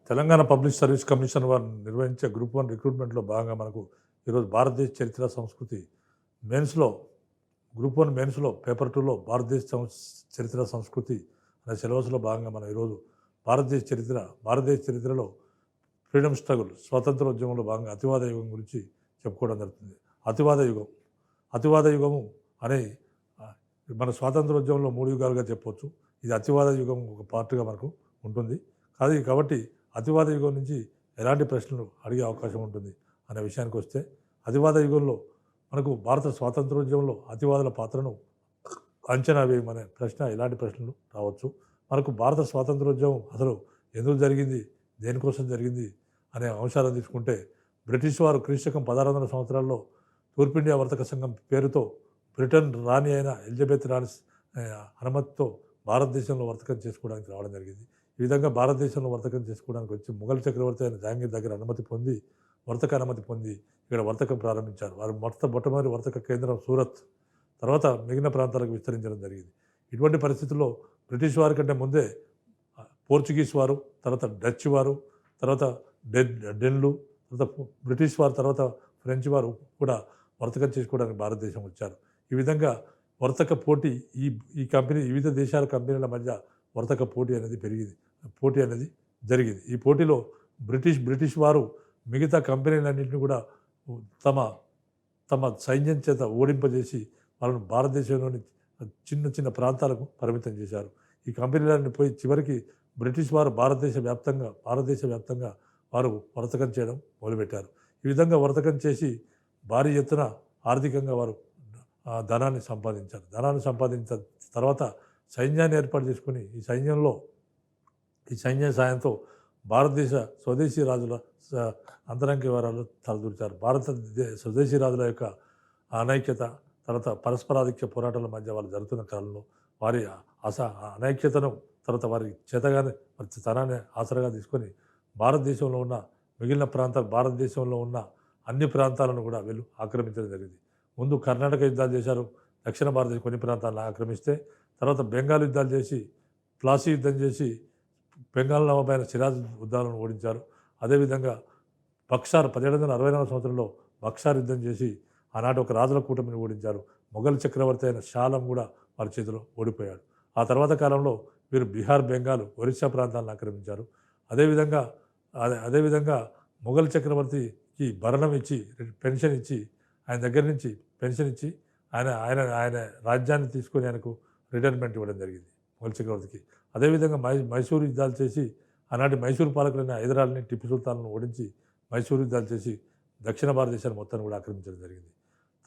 Telangana public service commission వారు నిర్వహించే group 1 రిక్రూట్మెంట్‌లో భాగంగా మనకు ఈరోజు భారతదేశ చరిత్ర, సంస్కృతి మెయిన్స్‌లో గ్రూప్ 1 మెయిన్స్‌లో పేపర్ 2లో భారతదేశ చరిత్ర, సంస్కృతి అనే సిలబస్‌లో భాగంగా మనం ఈరోజు భారతదేశ చరిత్రలో ఫ్రీడమ్ స్ట్రగుల్ స్వాతంత్రోద్యమంలో భాగంగా అతివాద యుగం గురించి చెప్పుకోవడం జరుగుతుంది. అతివాద యుగము అనే మన స్వాతంత్రోద్యమంలో 3 యుగాలుగా చెప్పొచ్చు. ఇది అతివాద యుగం ఒక పార్ట్‌గా మనకు ఉంటుంది. కాబట్టి అతివాద యుగం నుంచి ఎలాంటి ప్రశ్నలు అడిగే అవకాశం ఉంటుంది అనే విషయానికి వస్తే, అతివాద యుగంలో మనకు భారత స్వాతంత్రోద్యమంలో అతివాదుల పాత్రను అంచనా వేయమనే ప్రశ్న, ఎలాంటి ప్రశ్నలు రావచ్చు. మనకు భారత స్వాతంత్రోద్యమం అసలు ఎందుకు జరిగింది, దేనికోసం జరిగింది అనే అంశాలను తీసుకుంటే, బ్రిటిష్ వారు క్రీస్తకం 1600 సంవత్సరాల్లో తూర్పు ఇండియా వర్తక సంఘం పేరుతో బ్రిటన్ రాణి అయిన ఎలిజబెత్ రాణి అనుమతితో భారతదేశంలో వర్తకం చేసుకోవడానికి రావడం జరిగింది. ఈ విధంగా భారతదేశంలో వర్తకం చేసుకోవడానికి వచ్చి మొఘల్ చక్రవర్తి అయిన జహాంగీర్ దగ్గర అనుమతి పొంది ఇక్కడ వర్తకం ప్రారంభించారు. వారు మొట్టమొదటి వర్తక కేంద్రం సూరత్, తర్వాత మిగిలిన ప్రాంతాలకు విస్తరించడం జరిగింది. ఇటువంటి పరిస్థితుల్లో బ్రిటిష్ వారి కంటే ముందే పోర్చుగీస్ వారు, తర్వాత డచ్ వారు, తర్వాత డెన్లు, తర్వాత బ్రిటిష్ వారు, తర్వాత ఫ్రెంచ్ వారు కూడా వర్తకం చేసుకోవడానికి భారతదేశం వచ్చారు. ఈ విధంగా వర్తక పోటీ వివిధ దేశాల కంపెనీల మధ్య వర్తక పోటీ అనేది జరిగింది. ఈ పోటీలో బ్రిటిష్ వారు మిగతా కంపెనీలన్నింటినీ కూడా తమ సైన్యం చేత ఓడింపజేసి వాళ్ళను భారతదేశంలోని చిన్న ప్రాంతాలకు పరిమితం చేశారు. ఈ కంపెనీలన్నీ పోయి చివరికి బ్రిటిష్ వారు భారతదేశ వ్యాప్తంగా వారు వర్తకం చేయడం మొదలుపెట్టారు. ఈ విధంగా వర్తకం చేసి భారీ ఎత్తున ఆర్థికంగా వారు ధనాన్ని సంపాదించిన తర్వాత సైన్యాన్ని ఏర్పాటు చేసుకుని ఈ సైన్యం సాయంతో భారతదేశ స్వదేశీ రాజుల అంతరంగ వివరాలు తలదూర్చారు. స్వదేశీ రాజుల యొక్క అనైక్యత, తర్వాత పరస్పరాధిక్య పోరాటాల మధ్య వాళ్ళు జరుగుతున్న కాలంలో వారి అనైక్యతను, తర్వాత వారి తనాన్ని ఆసరాగా తీసుకొని భారతదేశంలో ఉన్న అన్ని ప్రాంతాలను కూడా వీళ్ళు ఆక్రమించడం జరిగింది. ముందు కర్ణాటక యుద్ధాలు చేశారు, దక్షిణ భారతదేశం కొన్ని ప్రాంతాలను ఆక్రమిస్తే, తర్వాత బెంగాల్ యుద్ధాలు చేసి, ప్లాసీ యుద్ధం చేసి బెంగాల్ నవాబైన సిరాజ్ ఉద్దాలను ఓడించారు. అదేవిధంగా 1764 సంవత్సరంలో బక్సార్ యుద్ధం చేసి ఆనాటి ఒక రాజుల కూటమిని ఓడించారు. మొఘల్ చక్రవర్తి అయిన షా ఆలం కూడా వారి చేతిలో ఓడిపోయాడు. ఆ తర్వాత కాలంలో వీరు బీహార్, బెంగాల్, ఒరిస్సా ప్రాంతాలను ఆక్రమించారు. అదేవిధంగా మొఘల్ చక్రవర్తికి భరణం ఇచ్చి, పెన్షన్ ఇచ్చి, ఆయన దగ్గర నుంచి పెన్షన్ ఇచ్చి ఆయన రాజ్యాన్ని తీసుకొని ఆయనకు రిటైర్మెంట్ ఇవ్వడం జరిగింది మొఘల్ చక్రవర్తికి. అదేవిధంగా మైసూరు యుద్ధాలు చేసి ఆనాటి మైసూరు పాలకులైన హైదరాబాద్ని, టిప్పు సుల్తాన్ను ఓడించి మైసూరు యుద్ధాలు చేసి దక్షిణ భారతదేశాన్ని మొత్తాన్ని కూడా ఆక్రమించడం జరిగింది.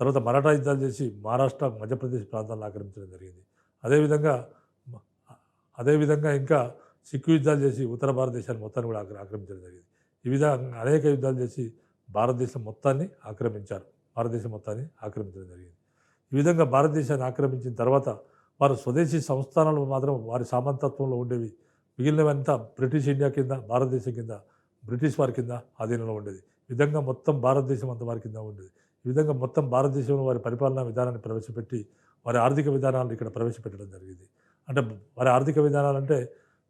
తర్వాత మరాఠా యుద్ధాలు చేసి మహారాష్ట్ర, మధ్యప్రదేశ్ ప్రాంతాలను ఆక్రమించడం జరిగింది. అదేవిధంగా ఇంకా సిక్కు యుద్ధాలు చేసి ఉత్తర భారతదేశాన్ని మొత్తాన్ని కూడా ఆక్రమించడం జరిగింది. ఈ విధంగా అనేక యుద్ధాలు చేసి భారతదేశం మొత్తాన్ని ఆక్రమించడం జరిగింది. ఈ విధంగా భారతదేశాన్ని ఆక్రమించిన తర్వాత వారు స్వదేశీ సంస్థానాలు మాత్రం వారి సామంతత్వంలో ఉండేవి. మిగిలినవంతా బ్రిటిష్ ఇండియా కింద, భారతదేశం కింద, బ్రిటిష్ వారి కింద ఆధీనంలో ఉండేది. ఈ విధంగా మొత్తం భారతదేశం అంతా వారి కింద ఉండేది. ఈ విధంగా మొత్తం భారతదేశంలో వారి పరిపాలనా విధానాన్ని ప్రవేశపెట్టి వారి ఆర్థిక విధానాలను ఇక్కడ ప్రవేశపెట్టడం జరిగింది. అంటే వారి ఆర్థిక విధానాలంటే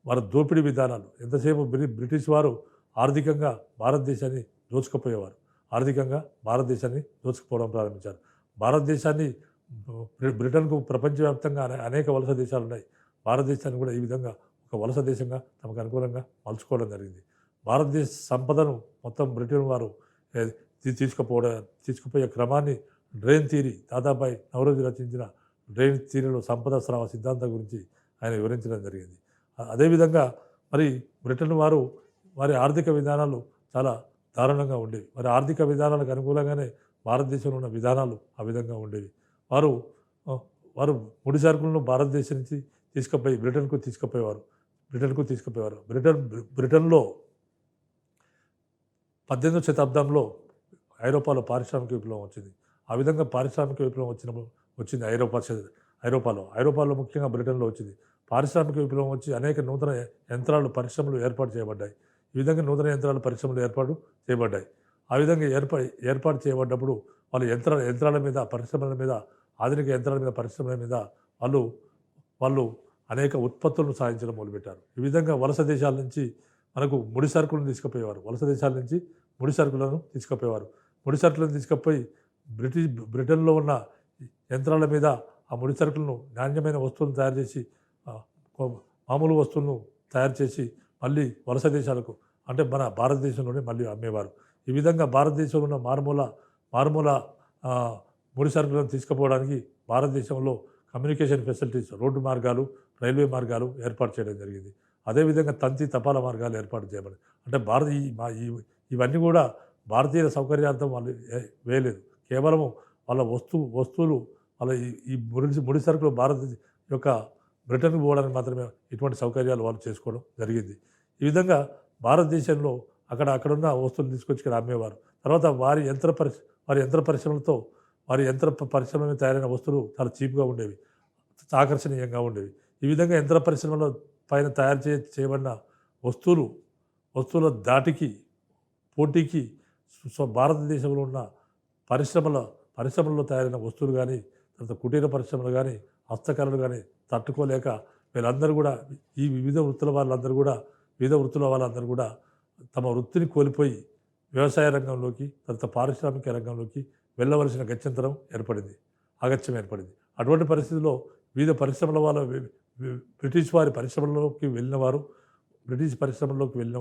వారి దోపిడీ విధానాలు. ఎంతసేపు బ్రిటిష్ వారు ఆర్థికంగా భారతదేశాన్ని దోచుకుపోవడం ప్రారంభించారు. భారతదేశాన్ని బ్రిటన్కు ప్రపంచవ్యాప్తంగా అనేక వలస దేశాలు ఉన్నాయి. భారతదేశాన్ని కూడా ఈ విధంగా ఒక వలస దేశంగా తమకు అనుకూలంగా మలుచుకోవడం జరిగింది. భారతదేశ సంపదను మొత్తం బ్రిటన్ వారు తీసుకుపోయే క్రమాన్ని డ్రైన్ థియరీ, దాదాబాయి నౌరోజీ రచించిన డ్రైన్ థియరీలో సంపద స్రావ సిద్ధాంతం గురించి ఆయన వివరించడం జరిగింది. అదేవిధంగా మరి బ్రిటన్ వారి ఆర్థిక విధానాలు చాలా దారుణంగా ఉండేవి. మరి ఆర్థిక విధానాలకు అనుకూలంగానే భారతదేశంలో ఉన్న విధానాలు ఆ విధంగా ఉండేవి. వారు ముడి సరుకులను భారతదేశం నుంచి తీసుకుపోయి బ్రిటన్కు తీసుకుపోయేవారు. బ్రిటన్లో 18వ శతాబ్దంలో ఐరోపాలో పారిశ్రామిక విప్లవం వచ్చింది. ఆ విధంగా పారిశ్రామిక విప్లవం వచ్చింది ఐరోపాలో ముఖ్యంగా బ్రిటన్లో వచ్చింది. పారిశ్రామిక విప్లవం వచ్చి అనేక నూతన పరిశ్రమలు ఏర్పాటు చేయబడ్డాయి. ఈ విధంగా నూతన పరిశ్రమలు ఏర్పాటు చేయబడ్డాయి. ఆ విధంగా ఏర్పాటు చేయబడ్డప్పుడు వాళ్ళు యంత్రాల మీద, పరిశ్రమల మీద, ఆధునిక యంత్రాల మీద, పరిశ్రమల మీద వాళ్ళు అనేక ఉత్పత్తులను సాధించడం మొదలుపెట్టారు. ఈ విధంగా వలస దేశాల నుంచి మనకు ముడి సరుకులను తీసుకుపోయేవారు. వలస దేశాల నుంచి ముడి సరుకులను తీసుకుపోయేవారు. ముడి సరుకులను తీసుకుపోయి బ్రిటన్లో ఉన్న యంత్రాల మీద ఆ ముడి సరుకులను నాణ్యమైన వస్తువులను తయారు చేసి మామూలు వస్తువులను తయారు చేసి మళ్ళీ వలస దేశాలకు అంటే మన భారతదేశంలోనే మళ్ళీ అమ్మేవారు. ఈ విధంగా భారతదేశంలో ఉన్న మారుమూల ముడి సరుకులను తీసుకుపోవడానికి భారతదేశంలో కమ్యూనికేషన్ ఫెసిలిటీస్, రోడ్డు మార్గాలు, రైల్వే మార్గాలు ఏర్పాటు చేయడం జరిగింది. అదేవిధంగా తంతి తపాలా మార్గాలు ఏర్పాటు చేయబడింది. అంటే ఇవన్నీ కూడా భారతీయుల సౌకర్యార్థం వాళ్ళు వేయలేదు. కేవలము వాళ్ళ వస్తువులు వాళ్ళ ఈ ముడి సరుకులు భారత యొక్క బ్రిటన్కి పోవడానికి మాత్రమే ఇటువంటి సౌకర్యాలు వాళ్ళు చేసుకోవడం జరిగింది. ఈ విధంగా భారతదేశంలో అక్కడున్న వస్తువులు తీసుకొచ్చి ఇక్కడ అమ్మేవారు. తర్వాత వారి యంత్ర పరిశ్రమలతో పరిశ్రమలో తయారైన వస్తువులు చాలా చీప్గా ఉండేవి, ఆకర్షణీయంగా ఉండేవి. ఈ విధంగా యంత్ర పరిశ్రమల పైన తయారు చేయబడిన వస్తువుల పోటీకి భారతదేశంలో ఉన్న పరిశ్రమల్లో తయారైన వస్తువులు కానీ, తర్వాత కుటీర పరిశ్రమలు కానీ, హస్తకళలు కానీ తట్టుకోలేక వీళ్ళందరూ కూడా ఈ వివిధ వృత్తుల వాళ్ళందరూ కూడా తమ వృత్తిని కోల్పోయి వ్యవసాయ రంగంలోకి, తర్వాత పారిశ్రామిక రంగంలోకి వెళ్ళవలసిన అగత్యం ఏర్పడింది. అటువంటి పరిస్థితుల్లో వివిధ పరిశ్రమల వాళ్ళ బ్రిటిష్ పరిశ్రమల్లోకి వెళ్ళిన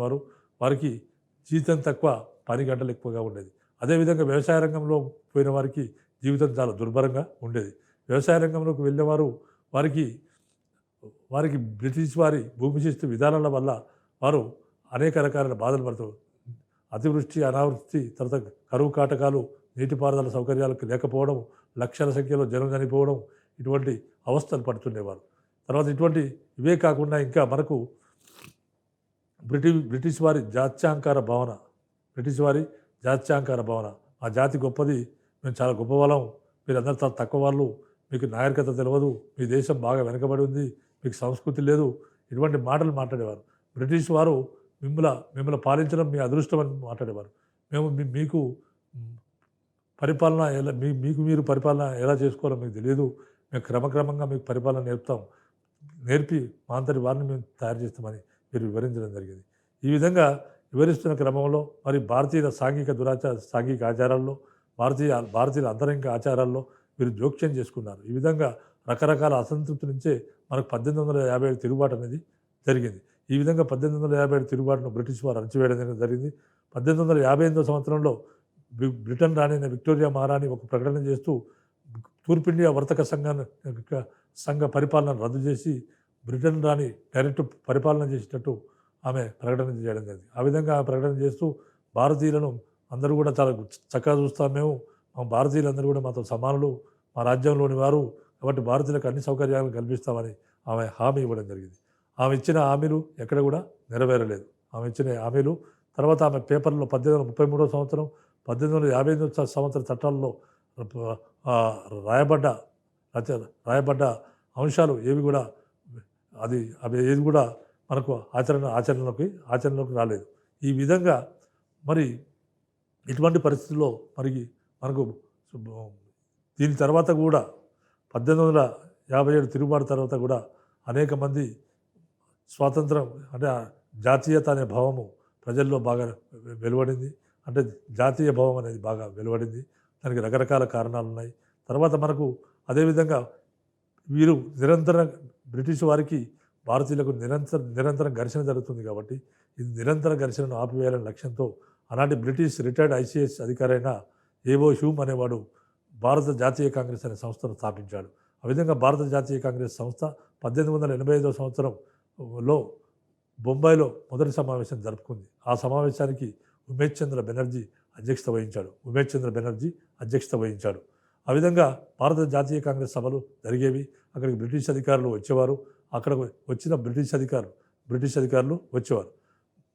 వారు వారికి జీతం తక్కువ, పని గంటలు ఎక్కువగా ఉండేది. అదేవిధంగా వ్యవసాయ రంగంలో పోయిన వారికి జీవితం చాలా దుర్భరంగా ఉండేది. వ్యవసాయ రంగంలోకి వెళ్ళిన వారికి బ్రిటిష్ వారి భూమి శిస్తు విధానాల వల్ల వారు అనేక రకాల బాధలు పడుతారు. అతివృష్టి, అనావృష్టి, తర్వాత కరువు కాటకాలు, నీటిపారుదల సౌకర్యాలకు లేకపోవడం, లక్షల సంఖ్యలో జనం చనిపోవడం, ఇటువంటి అవస్థలు పడుతుండేవారు. తర్వాత ఇవే కాకుండా ఇంకా మనకు బ్రిటిష్ వారి జాత్యాంకార భావన, మా జాతి గొప్పది, మేము చాలా గొప్ప వాళ్ళం, మీరందరూ చాలా తక్కువ వాళ్ళు, మీకు నాగరికత తెలియదు, మీ దేశం బాగా వెనకబడి ఉంది, మీకు సంస్కృతి లేదు, ఇటువంటి మాటలు మాట్లాడేవారు. బ్రిటిష్ వారు మిమ్మల్ని పాలించడం మీ అదృష్టం అని మాట్లాడేవారు. మీకు పరిపాలన మీరు పరిపాలన ఎలా చేసుకోవాలో మీకు తెలియదు, మేము క్రమక్రమంగా మీకు పరిపాలన నేర్పి మా అంతటి వారిని మేము తయారు చేస్తామని మీరు వివరించడం జరిగింది. ఈ విధంగా వివరిస్తున్న క్రమంలో మరి భారతీయుల సాంఘిక ఆచారాల్లో, భారతీయుల అంతరంగిక ఆచారాల్లో వీరు జోక్యం చేసుకున్నారు. ఈ విధంగా రకరకాల అసంతృప్తి నుంచే మనకు 1857 తిరుగుబాటు అనేది జరిగింది. ఈ విధంగా 1857 తిరుగుబాటును బ్రిటిష్ వారు అణచివేయడం జరిగింది. 1858 సంవత్సరంలో బ్రిటన్ రాణి విక్టోరియా మహారాణి ఒక ప్రకటన చేస్తూ తూర్పు ఇండియా వర్తక సంఘ పరిపాలనను రద్దు చేసి బ్రిటన్ రాణి డైరెక్ట్ పరిపాలన చేసేటట్టు ఆమె ప్రకటన చేయడం జరిగింది. ఆ విధంగా ప్రకటన చేస్తూ భారతీయులను అందరూ కూడా చాలా చక్కగా చూస్తాం, మా భారతీయులందరూ కూడా మాతో సమానులు, మా రాజ్యంలోని వారు, కాబట్టి భారతీయులకు అన్ని సౌకర్యాలను కల్పిస్తామని ఆమె హామీ ఇవ్వడం జరిగింది. ఆమె ఇచ్చిన హామీలు ఎక్కడ కూడా నెరవేరలేదు. తర్వాత ఆమె పేపర్లో 1833 సంవత్సరం, 1858 సంవత్సరం చట్టాల్లో రాయబడ్డ అంశాలు ఏవి కూడా అవి ఏది కూడా మనకు ఆచరణలోకి రాలేదు. ఈ విధంగా మరి ఇటువంటి పరిస్థితుల్లో మనకు దీని తర్వాత కూడా 1857 తిరుగుబాటు తర్వాత కూడా అనేక మంది స్వాతంత్రం అంటే జాతీయత అనే భావము ప్రజల్లో బాగా వెలువడింది. అంటే జాతీయ భావం అనేది బాగా వెలువడింది. దానికి రకరకాల కారణాలు ఉన్నాయి. తర్వాత మనకు అదేవిధంగా వీరు బ్రిటిష్ వారికి భారతీయులకు నిరంతరం ఘర్షణ జరుగుతుంది. కాబట్టి ఇది నిరంతర ఘర్షణను ఆపివేయాలనే లక్ష్యంతో అలాంటి బ్రిటిష్ రిటైర్డ్ ICS అధికారైన ఏవో హ్యూమ్ అనేవాడు భారత జాతీయ కాంగ్రెస్ అనే సంస్థను స్థాపించాడు. ఆ విధంగా భారత జాతీయ కాంగ్రెస్ సంస్థ 1885 సంవత్సరంలో బొంబాయిలో మొదటి సమావేశం జరుపుకుంది. ఆ సమావేశానికి ఉమేష్ చంద్ర బెనర్జీ అధ్యక్షత వహించాడు. ఆ విధంగా భారత జాతీయ కాంగ్రెస్ సభలు జరిగేవి. అక్కడికి బ్రిటిష్ అధికారులు వచ్చేవారు. అక్కడ వచ్చిన బ్రిటిష్ అధికారులు వచ్చేవారు.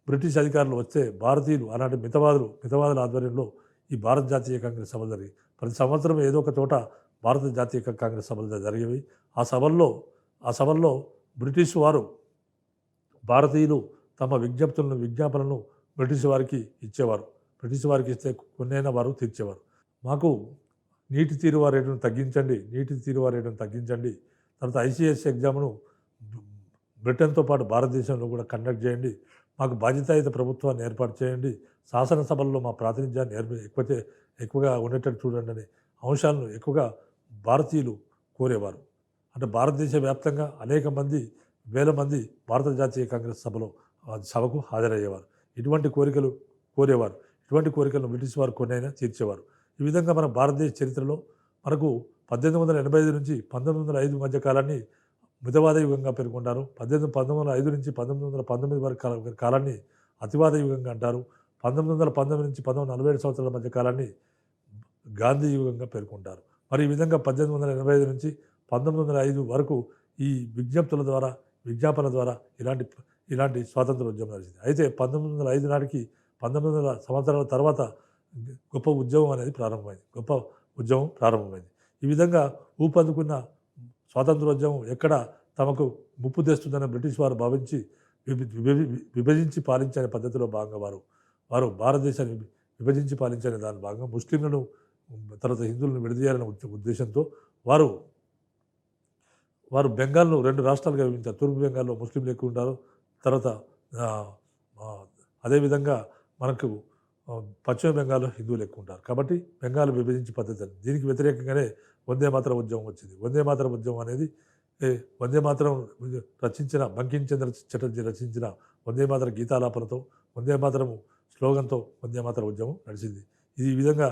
బ్రిటిష్ అధికారులు వస్తే భారతీయులు అలాంటి మితవాదుల ఆధ్వర్యంలో ఈ భారత జాతీయ కాంగ్రెస్ సభలు జరిగి ప్రతి సంవత్సరం ఏదో ఒక చోట భారత జాతీయ కాంగ్రెస్ సభలు జరిగేవి. ఆ సభల్లో బ్రిటిష్ వారు భారతీయులు తమ విజ్ఞాపనలను బ్రిటిష్ వారికి ఇచ్చేవారు. బ్రిటిష్ వారికి ఇస్తే కొన్నైనా వారు తీర్చేవారు. మాకు నీటి తీరువా రేటును తగ్గించండి, తర్వాత ICS ఎగ్జామ్ను బ్రిటన్తో పాటు భారతదేశంలో కూడా కండక్ట్ చేయండి, మాకు బాధ్యతాయుత ప్రభుత్వాన్ని ఏర్పాటు చేయండి, శాసనసభల్లో మా ప్రాతినిధ్యాన్ని ఎక్కువగా ఉండేటట్టు చూడండి అనే అంశాలను ఎక్కువగా భారతీయులు కోరేవారు. అంటే భారతదేశ వ్యాప్తంగా అనేక మంది, వేల మంది భారత జాతీయ కాంగ్రెస్ సభకు హాజరయ్యేవారు. ఇటువంటి కోరికలు కోరేవారు. ఇటువంటి కోరికలను బ్రిటిష్ వారు కొన్నైనా తీర్చేవారు. ఈ విధంగా మన భారతదేశ చరిత్రలో మనకు 1885 నుంచి 1905 మధ్య కాలాన్ని మితవాద యుగంగా పేర్కొంటారు. 1905 నుంచి 1919 వరకు కాలాన్ని అతివాద యుగంగా అంటారు. 1919 నుంచి 1947 సంవత్సరాల మధ్య కాలాన్ని గాంధీ యుగంగా పేర్కొంటారు. మరి ఈ విధంగా 1885 నుంచి 1905 వరకు ఈ విజ్ఞాపన ద్వారా ఇలాంటి స్వాతంత్ర ఉద్యమం నడిచింది. అయితే 1905 నాటికి 1900 సంవత్సరాల తర్వాత గొప్ప ఉద్యమం ప్రారంభమైంది. ఈ విధంగా ఊపందుకున్న స్వాతంత్రోద్యమం ఎక్కడ తమకు ముప్పు తెస్తుందని బ్రిటిష్ వారు భావించి విభజించి పాలించే పద్ధతిలో భాగంగా వారు భారతదేశాన్ని విభజించి పాలించే దాని భాగంగా ముస్లింలను తర్వాత హిందువులను విడదీయాలనే ఉద్దేశంతో వారు బెంగాల్ను 2 రాష్ట్రాలుగా విభజించారు. తూర్పు బెంగాల్లో ముస్లింలు ఎక్కువ ఉంటారు. తర్వాత అదేవిధంగా మనకు పశ్చిమ బెంగాల్లో హిందువులు ఎక్కువ ఉంటారు. కాబట్టి బెంగాల్ విభజించి పద్ధతి దీనికి వ్యతిరేకంగానే వందే మాతరం ఉద్యమం వచ్చింది. వందే మాతరం ఉద్యమం అనేది వందే మాతరం రచించిన బంకించంద్ర చటర్జీ రచించిన వందే మాతరం గీతాలాపనతో, వందే మాతరం స్లోగన్తో వందే మాతరం ఉద్యమం నడిచింది. ఈ విధంగా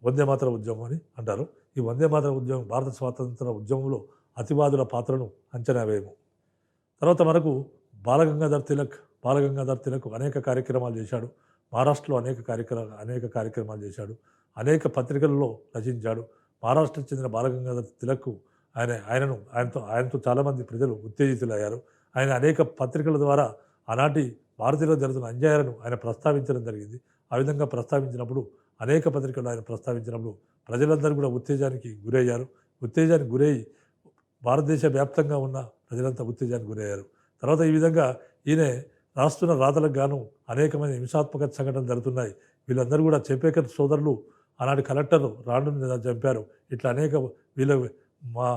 వందే మాతరం ఉద్యమం అని అంటారు. ఈ వందే మాతరం ఉద్యమం భారత స్వాతంత్ర ఉద్యమంలో అతివాదుల పాత్రను అంచనా వేయము. తర్వాత మనకు బాలగంగాధర్ తిలక్ అనేక కార్యక్రమాలు చేశాడు. మహారాష్ట్రలో అనేక కార్యక్రమాలు చేశాడు. అనేక పత్రికలలో రచించాడు. మహారాష్ట్రకు చెందిన బాలగంగాధర్ తిలక్ ఆయనతో చాలామంది ప్రజలు ఉత్తేజితులయ్యారు. ఆయన అనేక పత్రికల ద్వారా ఆనాటి భారతీయులు జరుగుతున్న అన్యాయాలను ఆయన ప్రస్తావించడం జరిగింది. ఆ విధంగా ప్రస్తావించినప్పుడు అనేక పత్రికలు ఆయన ప్రస్తావించినప్పుడు ప్రజలందరూ కూడా ఉత్తేజానికి గురై భారతదేశ వ్యాప్తంగా ఉన్న ప్రజలంతా ఉత్తేజానికి గురయ్యారు. తర్వాత ఈ విధంగా ఈయన రాస్తున్న రాతలకు గాను అనేకమైన హింసాత్మక సంఘటనలు జరుగుతున్నాయి. వీళ్ళందరూ కూడా చెంపేకర్ సోదరులు ఆనాటి కలెక్టర్ రాండుని చంపారు. ఇట్లా అనేక మా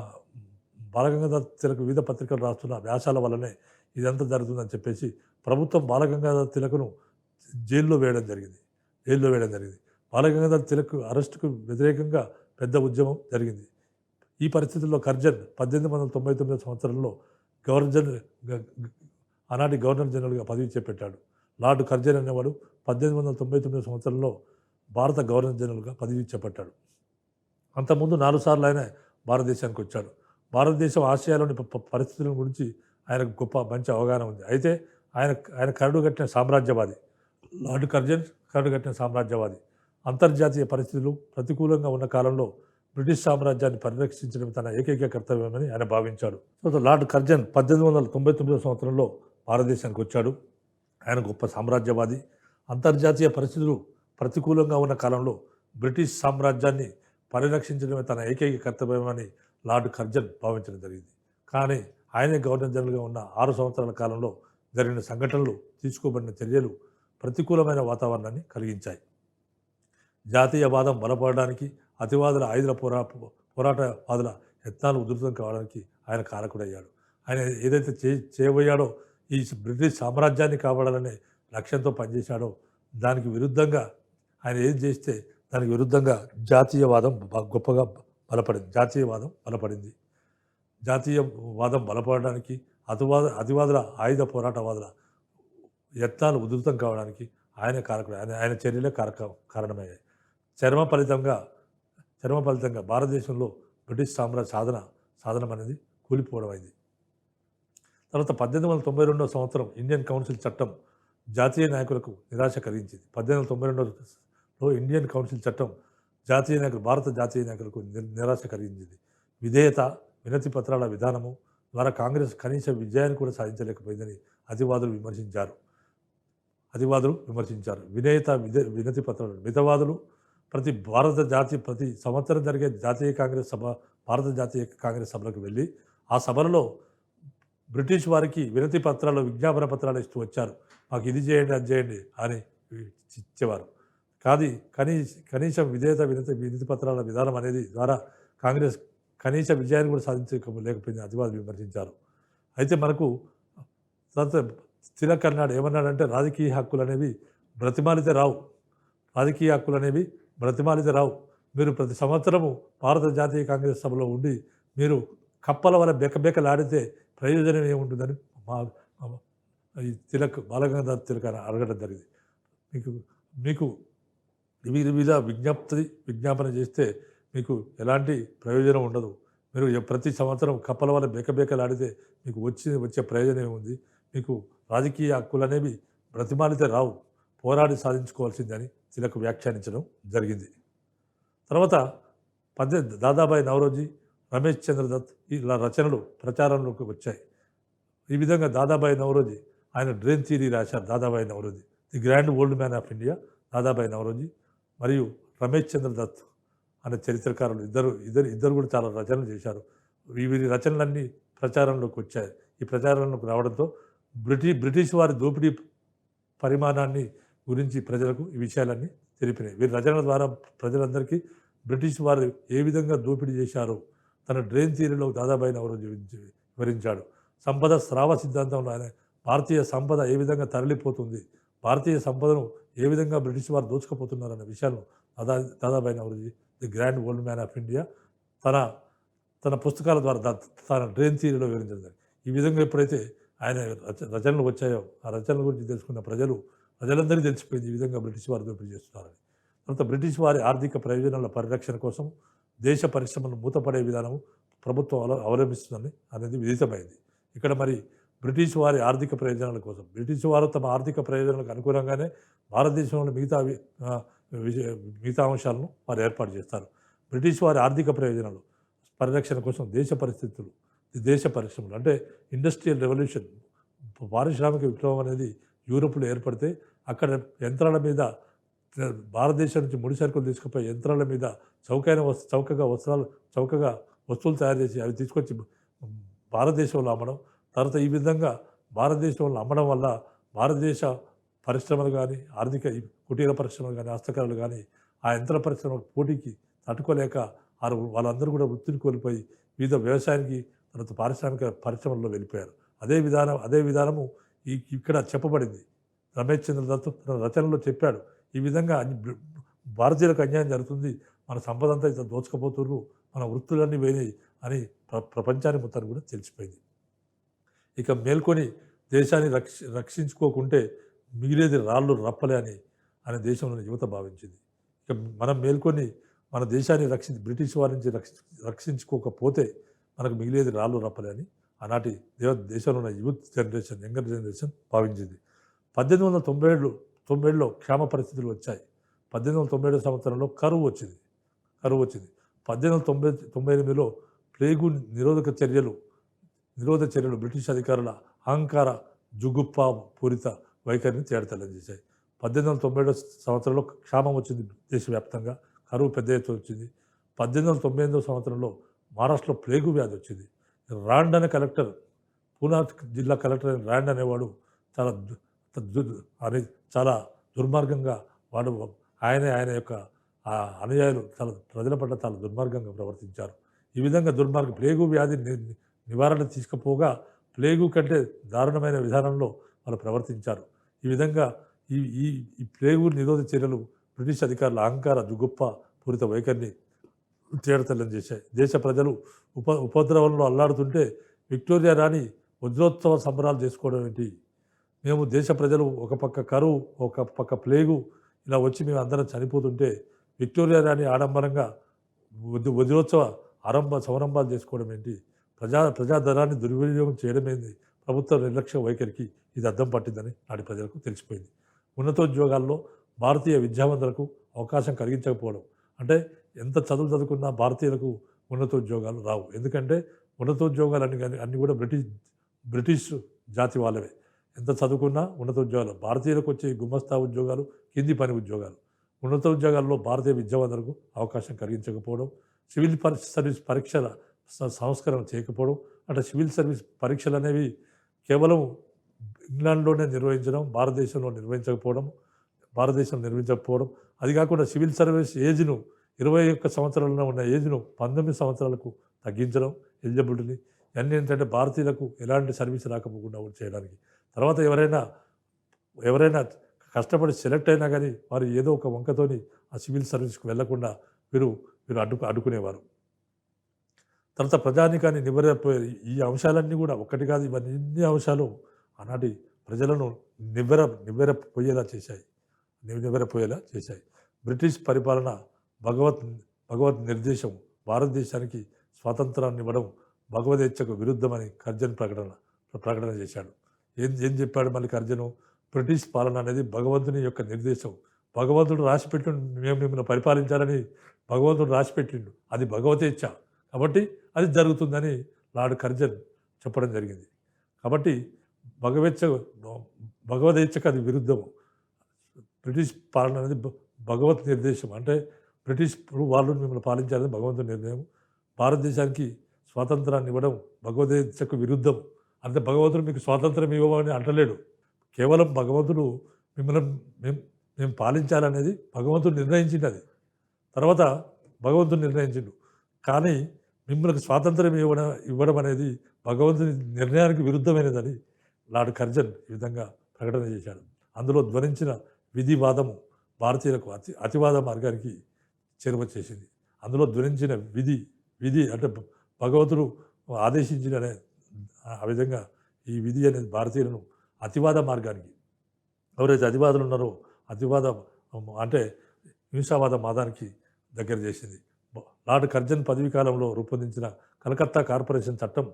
బాలగంగాధర్ తిలక్ వివిధ పత్రికలు రాస్తున్న వ్యాసాల వల్లనే ఇదంతా జరుగుతుందని చెప్పేసి ప్రభుత్వం బాలగంగాధర్ తిలక్ను జైల్లో వేయడం జరిగింది. బాలగంగాధర్ తిలక్ అరెస్టుకు వ్యతిరేకంగా పెద్ద ఉద్యమం జరిగింది. ఈ పరిస్థితుల్లో కర్జన్ 1899 సంవత్సరంలో ఆనాటి గవర్నర్ జనరల్గా పదవి చేపట్టాడు. లార్డ్ కర్జన్ అనేవాడు 1899 సంవత్సరంలో భారత గవర్నర్ జనరల్గా పదవి చేపట్టాడు. అంతకుముందు 4 సార్లు ఆయన భారతదేశానికి వచ్చాడు. భారతదేశం ఆసియాలోని పరిస్థితుల గురించి ఆయనకు మంచి అవగాహన ఉంది. అయితే ఆయన కరడుగట్టిన సామ్రాజ్యవాది. Lord Curzon కరడుగట్టిన సామ్రాజ్యవాది. అంతర్జాతీయ పరిస్థితులు ప్రతికూలంగా ఉన్న కాలంలో బ్రిటిష్ సామ్రాజ్యాన్ని పరిరక్షించడం తన ఏకైక కర్తవ్యమని ఆయన భావించాడు. సో లార్డ్ కర్జన్ 1899 సంవత్సరంలో భారతదేశానికి వచ్చాడు. ఆయన గొప్ప సామ్రాజ్యవాది. అంతర్జాతీయ పరిస్థితులు ప్రతికూలంగా ఉన్న కాలంలో బ్రిటిష్ సామ్రాజ్యాన్ని పరిరక్షించడమే తన ఏకైక కర్తవ్యమని లార్డ్ కర్జన్ భావించడం జరిగింది. కానీ ఆయనే గవర్నర్ జనరల్గా ఉన్న 6 సంవత్సరాల కాలంలో జరిగిన సంఘటనలు, తీసుకోబడిన చర్యలు ప్రతికూలమైన వాతావరణాన్ని కలిగించాయి. జాతీయవాదం బలపడడానికి, అతివాదుల ఆయుధ పోరాటవాదుల యత్నాలు ఉధృతం కావడానికి ఆయన కారకుడయ్యాడు. ఆయన ఏదైతే చేయబోయాడో ఈ బ్రిటిష్ సామ్రాజ్యాన్ని కాపాడాలనే లక్ష్యంతో పనిచేశాడో దానికి విరుద్ధంగా ఆయన ఏది చేస్తే దానికి విరుద్ధంగా జాతీయవాదం గొప్పగా బలపడింది. జాతీయవాదం బలపడడానికి, అతివాదుల ఆయుధ పోరాటవాదుల యత్నాలు ఉధృతం కావడానికి ఆయన కారకుడు. ఆయన చర్యలే కారణమయ్యాయి. చర్మ ఫలితంగా భారతదేశంలో బ్రిటిష్ సాధనం అనేది కూలిపోవడం అయింది. తర్వాత 1892 సంవత్సరం ఇండియన్ కౌన్సిల్ చట్టం జాతీయ నాయకులకు నిరాశ కలిగించింది. 1892లో ఇండియన్ కౌన్సిల్ చట్టం భారత జాతీయ నాయకులకు నిరాశ కలిగించింది. విధేయత, వినతి పత్రాల విధానము ద్వారా కాంగ్రెస్ కనీస విజయాన్ని కూడా సాధించలేకపోయిందని అతివాదులు విమర్శించారు. వినతి పత్రాలు మితవాదులు ప్రతి సంవత్సరం జరిగే భారత జాతీయ కాంగ్రెస్ సభలకు వెళ్ళి ఆ సభలలో బ్రిటిష్ వారికి వినతి పత్రాలు, విజ్ఞాపన పత్రాలు ఇస్తూ వచ్చారు. మాకు ఇది చేయండి, అది చేయండి అని ఇచ్చేవారు. కనీసం వినతి పత్రాల విధానం అనేది ద్వారా కాంగ్రెస్ కనీస విజయాన్ని కూడా సాధించలేకపోయింది అతివాదులు విమర్శించారు. అయితే మనకు తిలక్ అన్నాడు, ఏమన్నాడంటే రాజకీయ హక్కులు అనేవి బ్రతిమాలితే రావు, రాజకీయ హక్కులు అనేవి బ్రతిమాలితే రావు. మీరు ప్రతి సంవత్సరము భారత జాతీయ కాంగ్రెస్ సభలో ఉండి మీరు కప్పల వల్ల బెకబెకలాడితే ప్రయోజనం ఏముంటుందని మా ఈ తిలక్ బాలగంగాధర్ తిలక్ అని అడగడం జరిగింది. మీకు మీకు వివిధ విజ్ఞాపన చేస్తే మీకు ఎలాంటి ప్రయోజనం ఉండదు. మీరు ప్రతి సంవత్సరం కప్పల వల్ల బెకబెకలాడితే మీకు వచ్చే ప్రయోజనం ఏముంది? మీకు రాజకీయ హక్కులు అనేవి బ్రతిమాలితే రావు, పోరాడి సాధించుకోవాల్సిందని తిలక్ వ్యాఖ్యానించడం జరిగింది. తర్వాత దాదాబాయి నవరోజీ, రమేష్ చంద్ర దత్ ఇలా రచనలు ప్రచారంలోకి వచ్చాయి. ఈ విధంగా దాదాబాయి నవరోజీ ఆయన డ్రైన్ థియరీ రాశారు. Dadabhai Naoroji the grand old man of India Dadabhai Naoroji మరియు రమేష్ చంద్ర దత్ అనే చరిత్రకారులు ఇద్దరు కూడా చాలా రచనలు చేశారు. వీరి రచనలన్నీ ప్రచారంలోకి వచ్చాయి. ఈ ప్రచారంలోకి రావడంతో బ్రిటిష్ వారి దోపిడీ పరిమాణాన్ని గురించి ప్రజలకు ఈ విషయాలన్నీ తెలిపినాయి. వీరి రచనల ద్వారా ప్రజలందరికీ బ్రిటిష్ వారు ఏ విధంగా దోపిడీ చేశారో తన డ్రైన్ థియరీలో దాదాబాయి నవరోజీ వివరించాడు. సంపద స్రావ సిద్ధాంతంలో ఆయన భారతీయ సంపద ఏ విధంగా తరలిపోతుంది, భారతీయ సంపదను ఏ విధంగా బ్రిటిష్ వారు దోచుకుపోతున్నారన్న విషయాలను Dadabhai Naoroji the grand old man of India తన పుస్తకాల ద్వారా తన డ్రైన్ థియరీలో వివరించింది. ఈ విధంగా ఎప్పుడైతే ఆయన రచనలు వచ్చాయో ఆ రచనల గురించి తెలుసుకున్న ప్రజలందరికీ తెలిసిపోయింది ఈ విధంగా బ్రిటిష్ వారు దోపిడీ చేస్తున్నారని. తర్వాత బ్రిటిష్ వారి ఆర్థిక ప్రయోజనాల పరిరక్షణ కోసం దేశ పరిశ్రమలు మూతపడే విధానం ప్రభుత్వం అవలంబిస్తుందని అనేది విదితమైంది. ఇక్కడ మరి బ్రిటిష్ వారి ఆర్థిక ప్రయోజనాల కోసం బ్రిటిష్ వారు తమ ఆర్థిక ప్రయోజనాలకు అనుగుణంగానే భారతదేశంలో మిగతా అంశాలను వారు ఏర్పాటు చేస్తారు. బ్రిటిష్ వారి ఆర్థిక ప్రయోజనాలు పరిరక్షణ కోసం దేశ పరిశ్రమలు అంటే ఇండస్ట్రియల్ రెవల్యూషన్, పారిశ్రామిక విప్లవం అనేది యూరోప్లో ఏర్పడితే అక్కడ యంత్రాల మీద భారతదేశం నుంచి ముడి సరుకులు తీసుకుపోయి యంత్రాల మీద చౌకగా వస్తువులు తయారు చేసి అవి తీసుకొచ్చి భారతదేశంలో అమ్మడం. తర్వాత ఈ విధంగా భారతదేశంలో అమ్మడం వల్ల భారతదేశ పరిశ్రమలు కానీ ఆర్థిక కుటీర పరిశ్రమలు కానీ హస్తకళలు కానీ ఆ యంత్ర పరిశ్రమల పోటీకి తట్టుకోలేక వాళ్ళందరూ కూడా వృత్తిని కోల్పోయి వివిధ వ్యవసాయానికి తర్వాత పారిశ్రామిక పరిశ్రమల్లో వెళ్ళిపోయారు. అదే విధానము ఇక్కడ చెప్పబడింది. రమేష్ చంద్ర దత్ తన రచనలో చెప్పాడు, ఈ విధంగా భారతీయులకు అన్యాయం జరుగుతుంది, మన సంపద అంతా ఇట్లా దోచుకపోతున్నారు, మన వృత్తులన్నీ పోయినాయి అని ప్రపంచానికి మొత్తాన్ని కూడా తెలిసిపోయింది. ఇక మేల్కొని దేశాన్ని రక్షించుకోకుంటే మిగిలేది రాళ్ళు రప్పలే అని దేశంలోని యువత భావించింది. ఇక మనం మేల్కొని మన దేశాన్ని బ్రిటిష్ వారి నుంచి రక్షించుకోకపోతే మనకు మిగిలేది రాళ్ళు రప్పలే అని ఆనాటి దేశంలో ఉన్న యంగర్ జనరేషన్ భావించింది. 1897లో క్షామ పరిస్థితులు వచ్చాయి. 1897 సంవత్సరంలో కరువు వచ్చింది. 1898లో ప్లేగు నిరోధక చర్యలు బ్రిటిష్ అధికారుల అహంకార జుగుప్ప పూరిత వైఖరిని తేడతెల్లం చేశాయి. 1897 సంవత్సరంలో క్షామం వచ్చింది దేశవ్యాప్తంగా, కరువు పెద్ద ఎత్తున వచ్చింది. 1898 సంవత్సరంలో మహారాష్ట్రలో ప్లేగు వ్యాధి వచ్చింది. రాండ్ అనే కలెక్టర్, పూనా జిల్లా కలెక్టర్ అయిన రాండ్ అనేవాడు చాలా దుర్మార్గంగా ఆయన యొక్క అనుయాయులు ప్రజల పట్ల చాలా దుర్మార్గంగా ప్రవర్తించారు. ఈ విధంగా ప్లేగు వ్యాధి నివారణ తీసుకుపోగా ప్లేగు కంటే దారుణమైన విధానంలో వాళ్ళు ప్రవర్తించారు. ఈ విధంగా ఈ ప్లేగు నిరోధక చర్యలు బ్రిటిష్ అధికారుల అహంకార జుగుప్ప పూరిత వైఖరిని తేడతెల్లం చేశాయి. దేశ ప్రజలు ఉపద్రవంలో అల్లాడుతుంటే విక్టోరియా రాణి వజ్రోత్సవ సంబరాలు చేసుకోవడం ఏంటి? మేము దేశ ప్రజలు ఒక పక్క కరువు, ఒక పక్క ప్లేగు ఇలా వచ్చి మేము అందరం చనిపోతుంటే విక్టోరియా రాణి ఆడంబరంగా వజ్రోత్సవ సంరంభాలు చేసుకోవడం ఏంటి? ప్రజాధనాన్ని దుర్వినియోగం చేయడం ఏంది? ప్రభుత్వ నిర్లక్ష్య వైఖరికి ఇది అద్దం పట్టిందని నాటి ప్రజలకు తెలిసిపోయింది. ఉన్నతోద్యోగాల్లో భారతీయ విద్యావంతులకు అవకాశం కలిగించకపోవడం, అంటే ఎంత చదువుకున్నా భారతీయులకు ఉన్నతోద్యోగాలు రావు. ఎందుకంటే ఉన్నతోద్యోగాలు అన్నీ కూడా బ్రిటిష్ జాతి వాళ్ళవే. ఎంత చదువుకున్నా ఉన్నతోద్యోగాలు, భారతీయులకు వచ్చే గుమస్తా ఉద్యోగాలు, కింది పని ఉద్యోగాలు. ఉన్నతోద్యోగాల్లో భారతీయ విద్యావంతులకు అవకాశం కలిగించకపోవడం, సివిల్ సర్వీస్ పరీక్షల సంస్కరణ చేయకపోవడం, అంటే సివిల్ సర్వీస్ పరీక్షలు అనేవి కేవలం ఇంగ్లాండ్లోనే నిర్వహించడం, భారతదేశంలో నిర్వహించకపోవడం, అది కాకుండా సివిల్ సర్వీస్ ఏజ్ను 21 సంవత్సరాలలో ఉన్న ఏజ్ను 19 సంవత్సరాలకు తగ్గించడం, ఎలిజిబిలిటీని. ఇవన్నీ ఏంటంటే భారతీయులకు ఎలాంటి సర్వీస్ రాకపోకుండా చేయడానికి. తర్వాత ఎవరైనా కష్టపడి సెలెక్ట్ అయినా కానీ వారు ఏదో ఒక వంకతోని ఆ సివిల్ సర్వీస్కి వెళ్లకుండా వీరు వీరు అడ్డుకునేవారు. తర్వాత ప్రజానీకాన్ని నివ్వెరపోయే ఈ అంశాలన్నీ కూడా ఒకటి కాదు, ఇవన్నీ అంశాలు ఆనాటి ప్రజలను నివ్వెరపోయేలా చేశాయి. బ్రిటిష్ పరిపాలన భగవత్ భగవత్ నిర్దేశం భారతదేశానికి స్వాతంత్రాన్ని ఇవ్వడం భగవదేచ్ఛకు విరుద్ధమని కర్జన్ ప్రకటన చేశాడు. ఏం చెప్పాడు మళ్ళీ కర్జను? బ్రిటిష్ పాలన అనేది భగవంతుని యొక్క నిర్దేశం. భగవంతుడు రాసిపెట్టిండు, మేము మిమ్మల్ని పరిపాలించాలని భగవంతుడు రాసిపెట్టిండు, అది భగవతేచ్ఛ, కాబట్టి అది జరుగుతుందని లార్డ్ కర్జన్ చెప్పడం జరిగింది. కాబట్టి భగవదేచ్ఛకు అది విరుద్ధము. బ్రిటిష్ పాలన అనేది భగవత్ నిర్దేశం, అంటే బ్రిటిష్ వాళ్ళు మిమ్మల్ని పాలించాలని భగవంతుని నిర్ణయం. భారతదేశానికి స్వాతంత్రాన్ని ఇవ్వడం భగవదేచ్ఛకు విరుద్ధం. అంటే భగవంతుడు మీకు స్వాతంత్రం ఇవ్వమని అంటలేడు. కేవలం భగవంతుడు మిమ్మల్ని మేము పాలించాలనేది భగవంతుడు నిర్ణయించింది. అది తర్వాత భగవంతుడు నిర్ణయించిండు, కానీ మిమ్మల్ని స్వాతంత్రం ఇవ్వడం అనేది భగవంతుని నిర్ణయానికి విరుద్ధమైనదని లార్డ్ కర్జన్ ఈ విధంగా ప్రకటన చేశాడు. అందులో ధ్వనించిన విధివాదము భారతీయులకు అతివాద మార్గానికి చేరువ చేసింది. అందులో ధ్వనించిన విధి అంటే భగవంతుడు ఆదేశించిన ఆ విధంగా ఈ విధి అనేది భారతీయులను అతివాద మార్గానికి, ఎవరైతే అతివాదులు ఉన్నారో అతివాద అంటే హింసావాద మాదానికి దగ్గర చేసింది. లార్డ్ కర్జన్ పదవీ కాలంలో రూపొందించిన కలకత్తా కార్పొరేషన్ చట్టం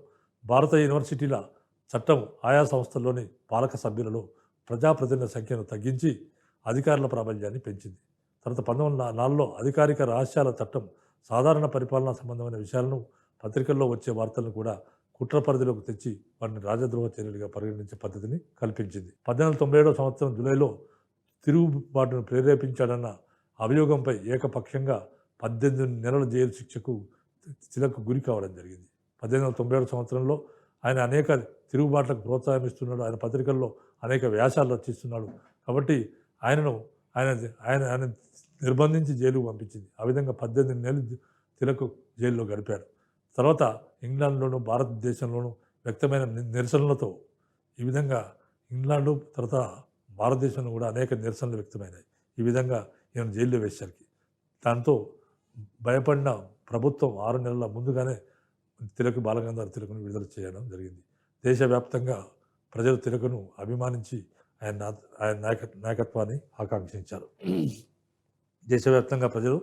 భారత యూనివర్సిటీల చట్టం ఆయా సంస్థల్లోని పాలక సభ్యులలో ప్రజాప్రతినిధుల సంఖ్యను తగ్గించి అధికారుల ప్రాబల్యాన్ని పెంచింది. తర్వాత 1904లో అధికారిక రహస్యాల చట్టం సాధారణ పరిపాలనా సంబంధమైన విషయాలను పత్రికల్లో వచ్చే వార్తలను కూడా కుట్ర పరిధిలోకి తెచ్చి వాటిని రాజద్రోహ చర్యలుగా పరిగణించే పద్ధతిని కల్పించింది. 1897 సంవత్సరం జూలైలో తిరుగుబాటును ప్రేరేపించాడన్న అభియోగంపై ఏకపక్షంగా 18 నెలల జైలు శిక్షకు తిలక్ గురి కావడం జరిగింది. 1897 సంవత్సరంలో ఆయన అనేక తిరుగుబాట్లకు ప్రోత్సాహం ఇస్తున్నాడు. ఆయన పత్రికల్లో అనేక వ్యాసాలు రచిస్తున్నాడు. కాబట్టి ఆయన నిర్బంధించి జైలుకు పంపించింది. ఆ విధంగా 18 నెలలు తిలక్ జైల్లో గడిపాడు. తర్వాత ఇంగ్లాండ్లోనూ భారతదేశంలోనూ వ్యక్తమైన నిరసనలతో ఈ విధంగా ఇంగ్లాండు తర్వాత భారతదేశంలో కూడా అనేక నిరసనలు వ్యక్తమైనాయి. ఈ విధంగా ఈయన జైల్లో వేసరికి దాంతో భయపడిన ప్రభుత్వం 6 నెలల ముందుగానే బాలగంగాధర తిలక్ను విడుదల చేయడం జరిగింది. దేశవ్యాప్తంగా ప్రజలు తిలక్ను అభిమానించి ఆయన నాయకత్వాన్ని ఆకాంక్షించారు. దేశవ్యాప్తంగా ప్రజలు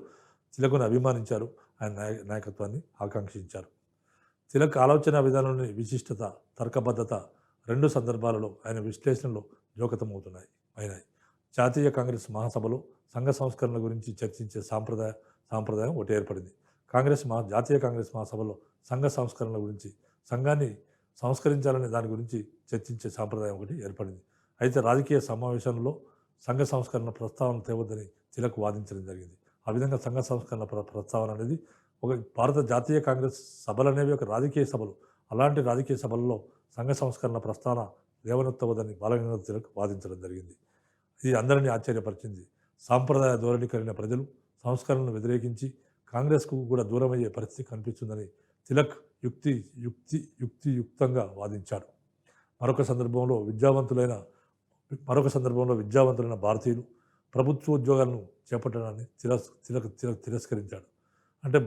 తిలక్ను అభిమానించారు, ఆయన నాయకత్వాన్ని ఆకాంక్షించారు. తిలక్ ఆలోచన విధానంలోని విశిష్టత, తర్కబద్ధత రెండు సందర్భాలలో ఆయన విశ్లేషణలో అయినాయి. జాతీయ కాంగ్రెస్ మహాసభలో సంఘ సంస్కరణల గురించి చర్చించే సాంప్రదాయం ఒకటి ఏర్పడింది. జాతీయ కాంగ్రెస్ మహాసభలో సంఘ సంస్కరణల గురించి, సంఘాన్ని సంస్కరించాలనే దాని గురించి చర్చించే సాంప్రదాయం ఒకటి ఏర్పడింది. అయితే రాజకీయ సమావేశంలో సంఘ సంస్కరణ ప్రస్తావన తేవద్దని తిలక్ వాదించడం జరిగింది. ఆ విధంగా సంఘ సంస్కరణ ప్రస్తావన అనేది ఒక భారత జాతీయ కాంగ్రెస్ సభలు అనేవి ఒక రాజకీయ సభలు. అలాంటి రాజకీయ సభల్లో సంఘ సంస్కరణ ప్రస్తావన లేవనెత్తవద్దని బాలగంగాధర తిలక్ వాదించడం జరిగింది. ఇది అందరినీ ఆశ్చర్యపరిచింది. సాంప్రదాయ ధోరణి కలిగిన ప్రజలు సంస్కరణను వ్యతిరేకించి కాంగ్రెస్కు కూడా దూరమయ్యే పరిస్థితి కనిపిస్తుందని తిలక్ యుక్తియుక్తంగా వాదించాడు. మరొక సందర్భంలో విద్యావంతులైన భారతీయులు ప్రభుత్వ ఉద్యోగాలను చేపట్టడాన్ని తిరస్కరించాడు. అంటే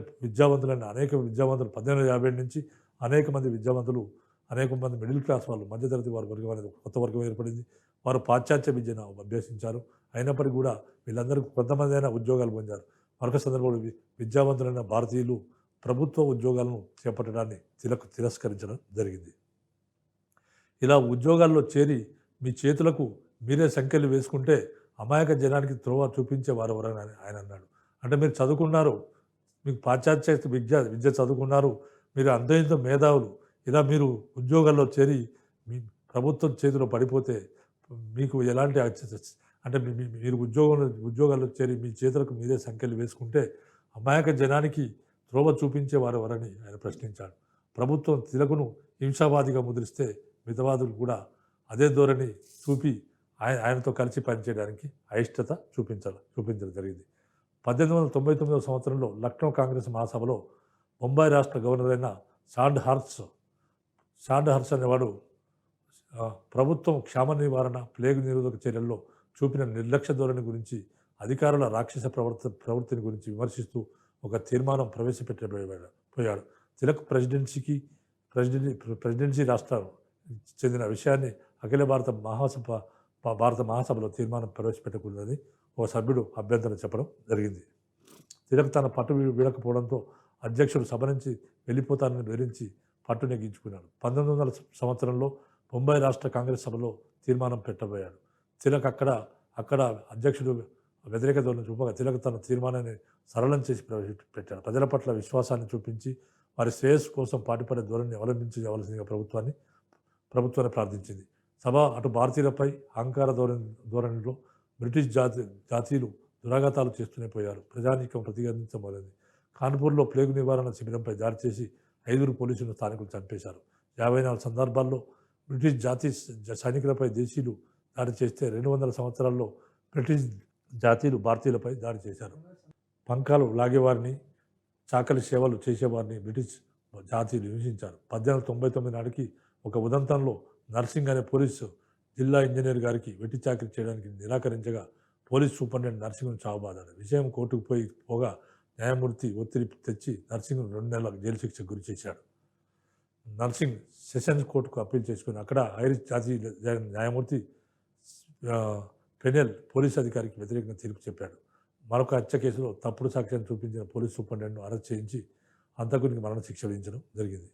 అనేక విద్యావంతులు 1850 నుంచి అనేక మంది మిడిల్ క్లాస్ వాళ్ళు, మధ్యతరగతి వారి వర్గం అనేది కొత్త వర్గం ఏర్పడింది. వారు పాశ్చాత్య విద్యను అభ్యసించారు. అయినప్పటికీ కూడా వీళ్ళందరికీ కొంతమంది అయినా ఉద్యోగాలు పొందారు. మరొక సందర్భంలో విద్యావంతులైన భారతీయులు ప్రభుత్వ ఉద్యోగాలను చేపట్టడాన్ని తిరస్కరించడం జరిగింది. ఇలా ఉద్యోగాల్లో చేరి మీ చేతులకు మీరే సంఖ్యలు వేసుకుంటే అమాయక జనానికి త్రోవ చూపించేవారు ఎవరని ఆయన అన్నాడు. అంటే మీరు చదువుకున్నారు, మీకు పాశ్చాత్య విద్య చదువుకున్నారు, మీరు అంత మేధావులు, ఇలా మీరు ఉద్యోగాల్లో చేరి మీ ప్రభుత్వం చేతిలో పడిపోతే మీకు ఎలాంటి అంటే మీరు ఉద్యోగాల్లో చేరి మీ చేతులకు మీరే సంఖ్యలు వేసుకుంటే అమాయక జనానికి త్రోవ చూపించేవారు ఎవరని ఆయన ప్రశ్నించాడు. ప్రభుత్వం తిలకును హింసావాదిగా ముద్రిస్తే మితవాదులు కూడా అదే ధోరణి చూపి ఆయనతో కలిసి పనిచేయడానికి అయిష్టత చూపించడం జరిగింది. 1899 సంవత్సరంలో లక్నో కాంగ్రెస్ మహాసభలో బొంబాయి రాష్ట్ర గవర్నర్ అయిన షాండ్ హర్ష్ అనేవాడు ప్రభుత్వం క్షామ నివారణ, ప్లేగు నిరోధక చర్యల్లో చూపిన నిర్లక్ష్య ధోరణి గురించి, అధికారుల రాక్షస ప్రవృత్తిని గురించి విమర్శిస్తూ ఒక తీర్మానం పోయాడు. తిలక్ ప్రెసిడెన్సీ రాష్ట్రం చెందిన విషయాన్ని అఖిల భారత మహాసభలో తీర్మానం ప్రవేశపెట్టకూడదని ఒక సభ్యుడు అభ్యంతరం చెప్పడం జరిగింది. తిలక్ తన పట్టు వీడకపోవడంతో అధ్యక్షుడు సభ నుంచి వెళ్ళిపోతానని బెదిరించి పట్టు నెగ్గించుకున్నాడు. 1900 సంవత్సరంలో ముంబై రాష్ట్ర కాంగ్రెస్ సభలో తీర్మానం పెట్టబోయాడు. తిలక్ అక్కడ అధ్యక్షుడు వ్యతిరేక ధోరణి చూపగా తిలక్ తన తీర్మానాన్ని సరళం చేసి ప్రవేశపెట్టాడు. ప్రజల పట్ల విశ్వాసాన్ని చూపించి వారి శ్రేయస్సు కోసం పాటుపడే ధోరణిని అవలంబించవలసిందిగా ప్రభుత్వాన్ని ప్రార్థించింది. సభ అటు భారతీయులపై అహంకార ధోరణిలో బ్రిటిష్ జాతీయులు దురాఘాతాలు చేస్తూనే పోయారు. ప్రజానీకం ప్రతిఘటించబడింది. కాన్పూర్లో ప్లేగు నివారణ శిబిరంపై దాడి చేసి 5 పోలీసులను స్థానికులు చంపేశారు. 54 సందర్భాల్లో బ్రిటిష్ జాతీయ సైనికులపై దేశీయులు దాడి చేస్తే 200 సంవత్సరాల్లో బ్రిటిష్ జాతీయులు భారతీయులపై దాడి చేశారు. పంకాలు లాగేవారిని, చాకలి సేవలు చేసేవారిని బ్రిటిష్ జాతీయులు హింసించారు. 1899 నాటికి ఒక ఉదంతంలో నర్సింగ్ అనే పోలీసు జిల్లా ఇంజనీర్ గారికి వెట్టి చాకరీ చేయడానికి నిరాకరించగా పోలీస్ సూపరింటెండెంట్ నర్సింగ్ను చావబాదాడు. విషయం కోర్టుకు పోగా న్యాయమూర్తి ఒత్తిడి తెచ్చి నర్సింగ్ను 2 నెలల జైలు శిక్షకు గురి చేశాడు. నర్సింగ్ సెషన్స్ కోర్టుకు అప్పీల్ చేసుకుని అక్కడ ఐరిష్ జాతీయ న్యాయమూర్తి పెనెల్ పోలీసు అధికారికి వ్యతిరేకంగా తీర్పు చెప్పాడు. మరొక హత్య కేసులో తప్పుడు సాక్ష్యాన్ని చూపించిన పోలీస్ సూపరింటెండెంట్ను అరెస్ట్ చేయించి హంతకునికి మరణశిక్ష విధించడం జరిగింది.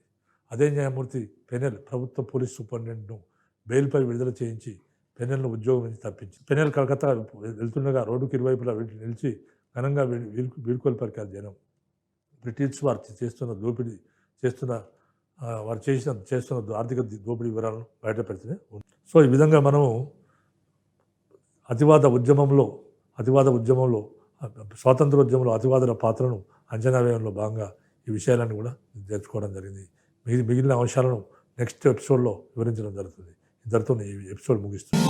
అదే న్యాయమూర్తి పెనెల్ ప్రభుత్వ పోలీస్ సూపరింటెండెంట్ను బెయిల్పై విడుదల చేయించి పెనెల్ను ఉద్యోగం నుంచి తప్పించి పెనెల్ కలకత్తా వెళ్తుండగా రోడ్డుకి ఇరువైపులా నిలిచి ఘనంగా వీడ్కోలు పలికారు జనం. బ్రిటిష్ వారు చేస్తున్న ఆర్థిక దోపిడీ వివరాలను బయటపెడితేనే. సో ఈ విధంగా మనము అతివాద ఉద్యమంలో స్వాతంత్రోద్యమంలో అతివాదుల పాత్రను అంచనా వేయడంలో భాగంగా ఈ విషయాలను కూడా నేర్చుకోవడం జరిగింది. మిగిలిన అంశాలను నెక్స్ట్ ఎపిసోడ్లో వివరించడం జరుగుతుంది. ఇద్దరితో ఈ ఎపిసోడ్ ముగిస్తుంది.